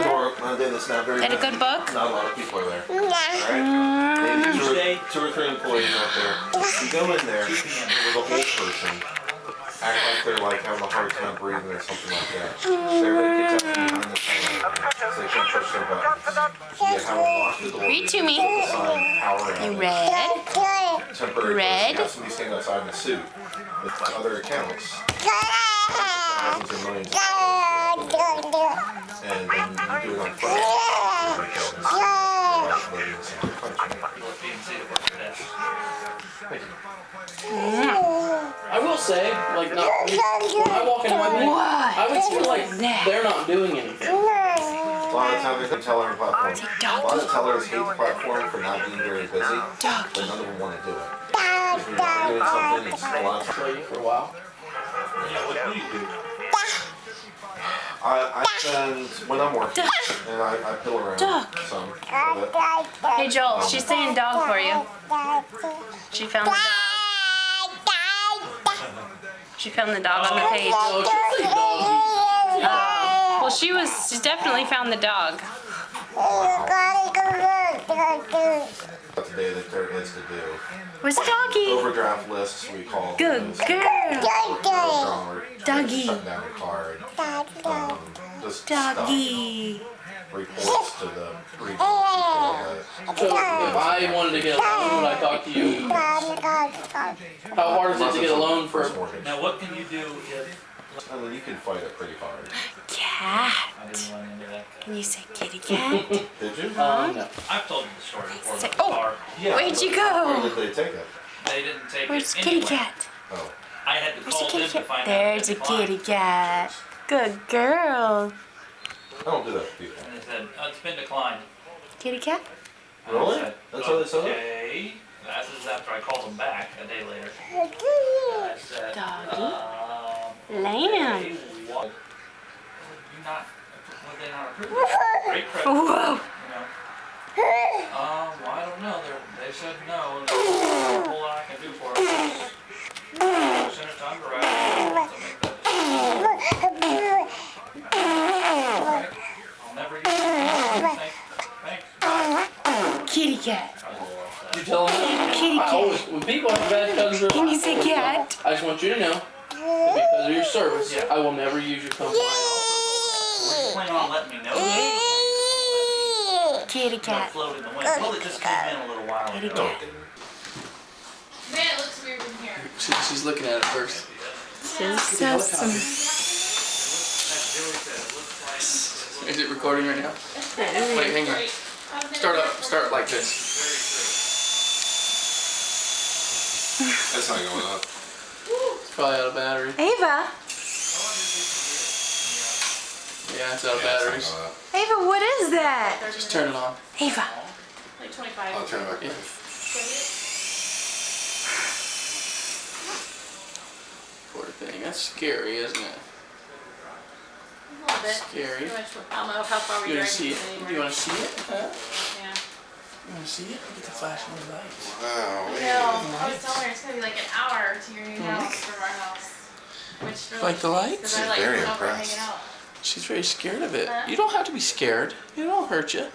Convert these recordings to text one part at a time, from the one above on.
Had a good book? Not a lot of people are there. Alright? Maybe two or three employees out there. You go in there with a whole person. Act like they're like having a hard time breathing or something like that. Everybody gets up behind the counter so they can push their buttons. You have them lock the door. Read to me. You read. Temporary. Red. You have somebody stand outside in a suit with other accounts. Thousands or millions of dollars. And then you do it on Friday. I will say, like, not when I walk into my bank, I would feel like they're not doing anything. A lot of times they can tell our platform. A lot of tellers hate the platform for not being very busy, but none of them want to do it. If you're doing something, it's a lot of Play for a while. what do you do? I spend, when I'm working, and I piddle around some of it. Hey Joel, she's saying dog for you. She found the dog. She found the dog on the page. Well, she's definitely found the dog. That's the day that there is to do. Where's Doggy? Overdraft lists, we call Good those. girl. Doggy. Doggy. Shut down the card. Just Doggy. reports to the So if I wanted to get a loan, would I talk to you? How hard is it to get a loan for? Now, what can you do if? I mean, you can fight it pretty hard. Cat. I didn't run into that. Can you say kitty cat? Did you? No. I've told you the story before. Say, With the car. Yeah, Where'd you Where go? did they take it? They didn't take Where's it kitty anyway. cat? Oh. I had to Where's the call them kitty to cat? find out. There's a kitty cat. Good girl. I don't do that to people. And they said, oh, it's been declined. Kitty cat? And I Really? said, That's how they said it? Okay. That is after I called them back a day later. I said, Doggy. okay, Lamb. what? You not, would they not approve it? Great credit. Whoa. You know. Well, I don't know. They said no. And there's a whole lot I can do for it. Send it to underwriting to make that decision. Alright. I'll never use it. Thanks. Bye. Kitty cat. You tell them. Kitty I cat. always, when people have bad cousins, Can you say cat? I just want you to know, that because of your service, Yeah. I will never use your company. Were you planning on letting me know? Kitty Got cat. float in the wind. Well, it just came in a little while Kitty ago. No, cat. it didn't. Man, it looks weird in here. She's looking at it first. Just so some. Is it recording right now? Wait, hang on. Great. Start like this. That's not going up. It's probably out of battery. Ava. Yeah, it's out of batteries. Ava, what is that? Just turn it on. Ava. Like 25. I'll turn it back. Yeah. Poor thing. That's scary, isn't it? A little bit. Scary. Pretty much, I don't know how far we You drive want to see it? anymore. You want to see it? Huh? Yeah. You want to see it? Look at the flashing lights. Wow. No, I was telling her it's gonna be like an hour to your new house from our house. Which really Like the lights? Because I like Very coming over and impressed. hanging out. She's very scared of it. Huh? You don't have to be scared. It don't hurt you.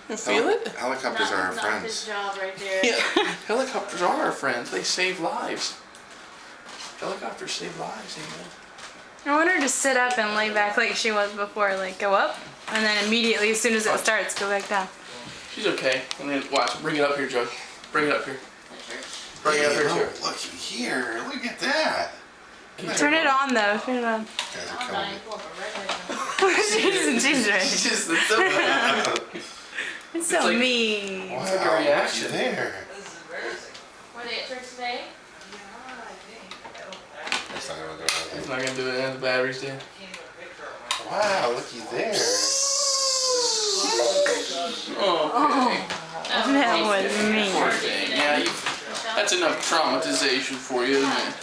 You feel it? Helicopters are our Not his friends. job right there. Yeah. Helicopters are our friends. They save lives. Helicopters save lives, amen. I want her to sit up and lay back like she was before, like go up, and then immediately as soon as it starts, go back down. She's okay. And then watch. Bring it up here, Joe. Bring it up here. Bring it up here too. Look here. Look at that. Turn it on though. Turn it on. You guys are I'm killing not me. even pulling the redhead. she's right. It's just it's so bad. It's so like- mean. Wow, like a reaction. look there. Were they at church today? That's not gonna do It's anything. not gonna do it. The battery's dead. Wow, looky there. Oh, That was mean. poor thing. Yeah, that's enough traumatization for you, isn't it?